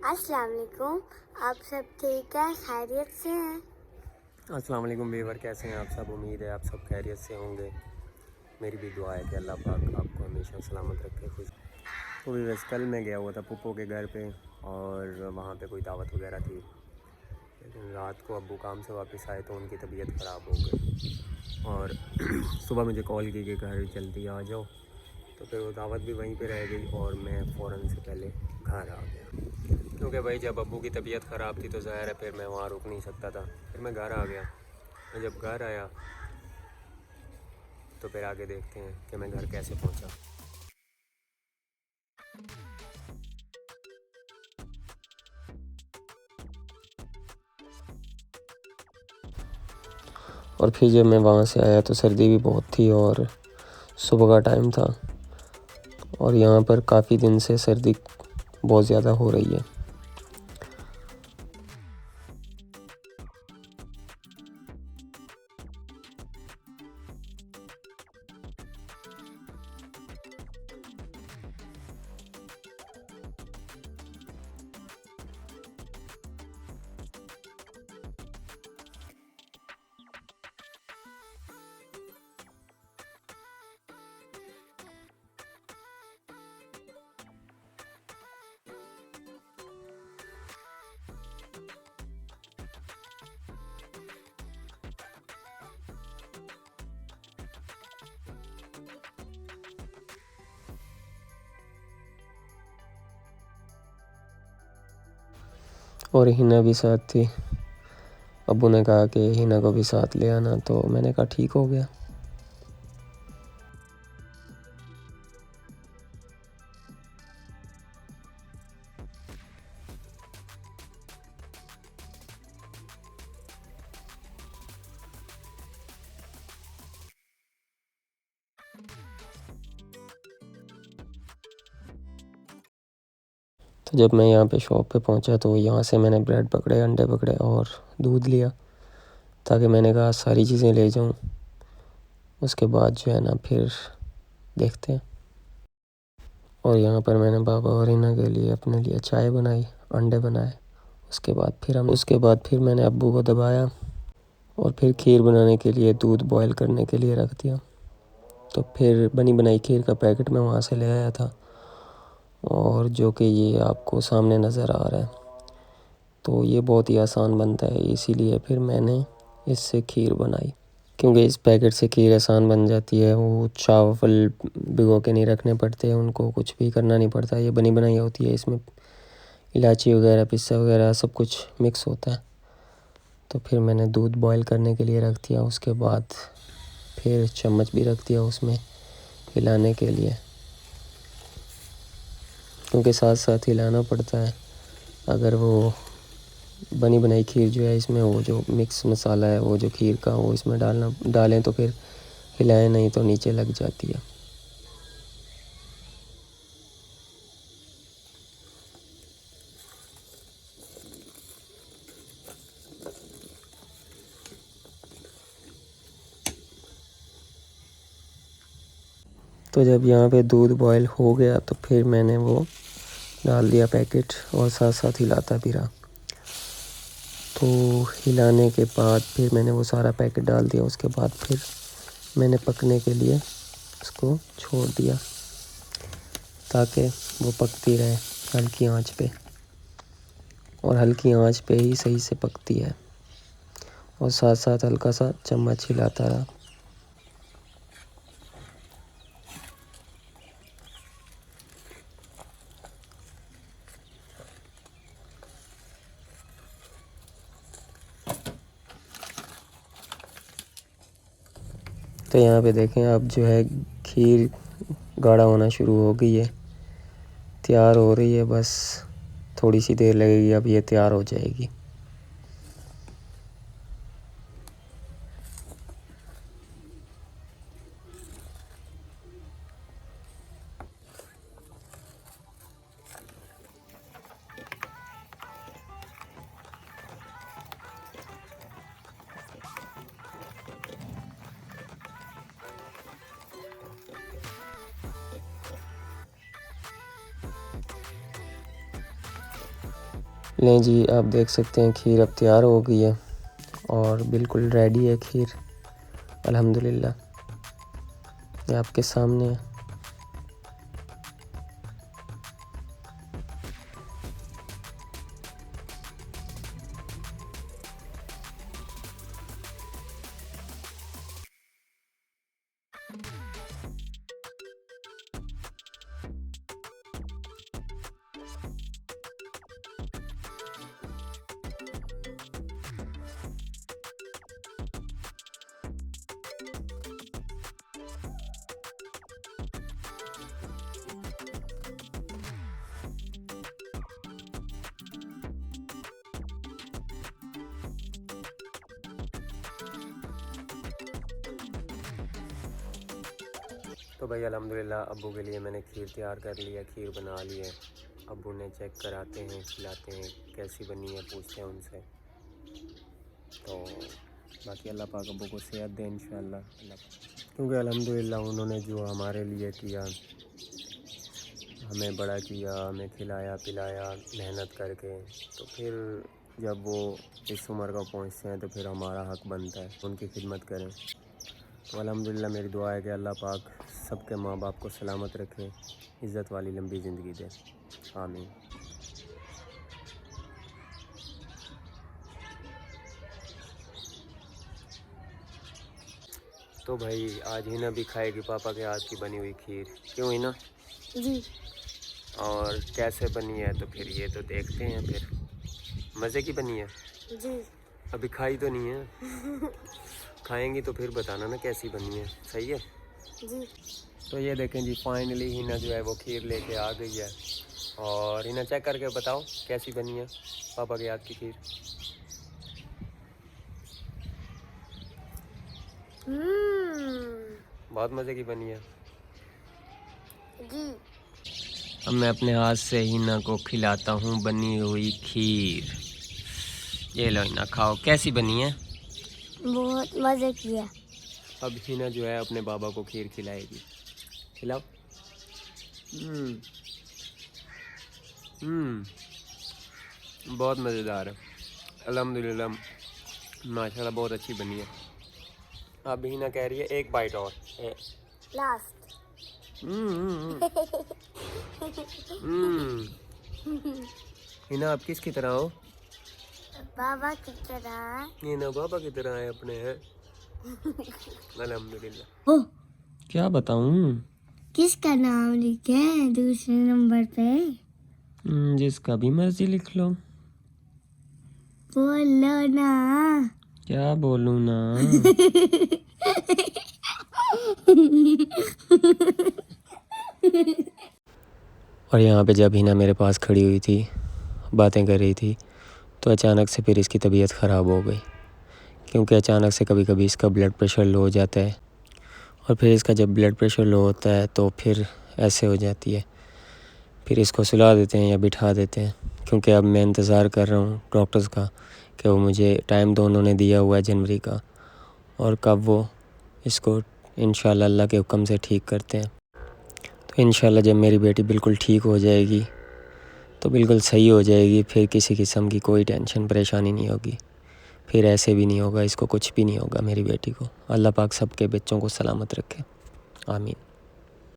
अस्सलाम वालेकुम। आप सब ठीक है, खैरियत से हैं? अस्सलाम वालेकुम व्यूअर, कैसे हैं आप सब। उम्मीद है आप सब खैरियत से होंगे। मेरी भी दुआ है कि अल्लाह पाक आपको हमेशा सलामत रखे, खुश। तो व्यूअर्स, कल मैं गया हुआ था पुप्पो के घर पे और वहाँ पे कोई दावत वगैरह थी, लेकिन रात को अब्बू काम से वापस आए तो उनकी तबीयत ख़राब हो गई और सुबह मुझे कॉल की कि घर जल्दी आ जाओ। तो फिर वो दावत भी वहीं पे रह गई और मैं फ़ौरन से पहले घर आ गया, क्योंकि भाई जब अब्बू की तबीयत ख़राब थी तो ज़ाहिर है फिर मैं वहाँ रुक नहीं सकता था। फिर मैं घर आ गया। मैं जब घर आया तो फिर आगे देखते हैं कि मैं घर कैसे पहुंचा। और फिर जब मैं वहाँ से आया तो सर्दी भी बहुत थी और सुबह का टाइम था और यहाँ पर काफ़ी दिन से सर्दी बहुत ज़्यादा हो रही है। और हिना भी साथ थी। अब्बू ने कहा कि हिना को भी साथ ले आना, तो मैंने कहा ठीक हो गया। तो जब मैं यहाँ पे शॉप पे पहुँचा तो यहाँ से मैंने ब्रेड पकड़े, अंडे पकड़े और दूध लिया, ताकि मैंने कहा सारी चीज़ें ले जाऊँ। उसके बाद जो है ना फिर देखते हैं। और यहाँ पर मैंने बाबा और हिना के लिए अपने लिए चाय बनाई, अंडे बनाए। उसके बाद फिर मैंने अब्बू को दबाया और फिर खीर बनाने के लिए दूध बॉयल करने के लिए रख दिया। तो फिर बनी बनाई खीर का पैकेट मैं वहाँ से ले आया था, और जो कि ये आपको सामने नज़र आ रहा है। तो ये बहुत ही आसान बनता है, इसीलिए फिर मैंने इससे खीर बनाई, क्योंकि इस पैकेट से खीर आसान बन जाती है। वो चावल भिगो के नहीं रखने पड़ते, उनको कुछ भी करना नहीं पड़ता। ये बनी बनाई होती है, इसमें इलायची वगैरह, पिस्ता वगैरह सब कुछ मिक्स होता है। तो फिर मैंने दूध बॉयल करने के लिए रख दिया। उसके बाद फिर चम्मच भी रख दिया उसमें हिलाने के लिए, क्योंकि साथ साथ हिलाना पड़ता है। अगर वो बनी बनाई खीर जो है, इसमें वो जो मिक्स मसाला है वो जो खीर का, वो इसमें डालें तो फिर हिलाएं नहीं तो नीचे लग जाती है। तो जब यहाँ पे दूध बॉयल हो गया तो फिर मैंने वो डाल दिया पैकेट और साथ साथ हिलाता भी रहा। तो हिलाने के बाद फिर मैंने वो सारा पैकेट डाल दिया। उसके बाद फिर मैंने पकने के लिए उसको छोड़ दिया, ताकि वो पकती रहे हल्की आंच पे, और हल्की आंच पे ही सही से पकती है। और साथ साथ हल्का सा चम्मच हिलाता रहा। तो यहाँ पे देखें, अब जो है खीर गाढ़ा होना शुरू हो गई है, तैयार हो रही है। बस थोड़ी सी देर लगेगी, अब ये तैयार हो जाएगी। लें जी, आप देख सकते हैं खीर अब तैयार हो गई है और बिल्कुल रेडी है खीर अल्हम्दुलिल्लाह। ये आपके सामने है। तो भाई अल्हम्दुलिल्लाह अब्बू के लिए मैंने खीर तैयार कर लिया, खीर बना ली है। अब्बू ने चेक कराते हैं, खिलाते हैं कैसी बनी है, पूछते हैं उनसे। तो बाकी अल्लाह पाक अब्बू को सेहत दे इंशाअल्लाह, क्योंकि अल्हम्दुलिल्लाह उन्होंने जो हमारे लिए किया, हमें बड़ा किया, हमें खिलाया पिलाया मेहनत करके, तो फिर जब वो इस उम्र का पहुँचते हैं तो फिर हमारा हक बनता है उनकी खिदमत करें। तो अल्हम्दुलिल्लाह मेरी दुआ है कि अल्लाह पाक सबके माँ बाप को सलामत रखे, इज़्ज़त वाली लंबी ज़िंदगी दे, आमीन। तो भाई आज हिना भी खाएगी पापा के हाथ की बनी हुई खीर, क्यों हिना? जी। और कैसे बनी है तो फिर ये तो देखते हैं, फिर मज़े की बनी है जी। अभी खाई तो नहीं है खाएंगी तो फिर बताना ना कैसी बनी है, सही है जी। तो ये देखें जी, फाइनली हिना जो है वो खीर लेके आ गई है। और हिना चेक करके बताओ कैसी बनी है पापा के हाथ की खीर। बहुत मज़े की बनी है जी। अब मैं अपने हाथ से हिना को खिलाता हूँ बनी हुई खीर। ये लो हिना, खाओ, कैसी बनी है? बहुत मज़े किया। अब हिना जो है अपने बाबा को खीर खिलाएगी, खिलाओ। बहुत मज़ेदार है अल्हम्दुलिल्लाह, माशाल्लाह बहुत अच्छी बनी है। अब हिना कह रही है एक बाइट और लास्ट। हिना आप किसकी तरह हो? बाबा की तरह। हिना बाबा की तरह है अपने, हैं अल्हम्दुलिल्लाह। ओह, क्या बताऊं? किसका नाम लिखे दूसरे नंबर पे? जिसका भी मर्जी लिख लो। बोलो ना। क्या बोलूं ना? और यहाँ पे जब हिना मेरे पास खड़ी हुई थी, बातें कर रही थी, तो अचानक से फिर इसकी तबीयत ख़राब हो गई, क्योंकि अचानक से कभी कभी इसका ब्लड प्रेशर लो हो जाता है। और फिर इसका जब ब्लड प्रेशर लो होता है तो फिर ऐसे हो जाती है। फिर इसको सुला देते हैं या बिठा देते हैं, क्योंकि अब मैं इंतज़ार कर रहा हूँ डॉक्टर्स का कि वो मुझे टाइम तो उन्होंने दिया हुआ है जनवरी का, और कब वो इसको इंशाल्लाह अल्लाह के हुक्म से ठीक करते हैं। तो इंशाल्लाह जब मेरी बेटी बिल्कुल ठीक हो जाएगी तो बिल्कुल सही हो जाएगी, फिर किसी किस्म की कोई टेंशन परेशानी नहीं होगी, फिर ऐसे भी नहीं होगा, इसको कुछ भी नहीं होगा मेरी बेटी को। अल्लाह पाक सबके बच्चों को सलामत रखे, आमीन।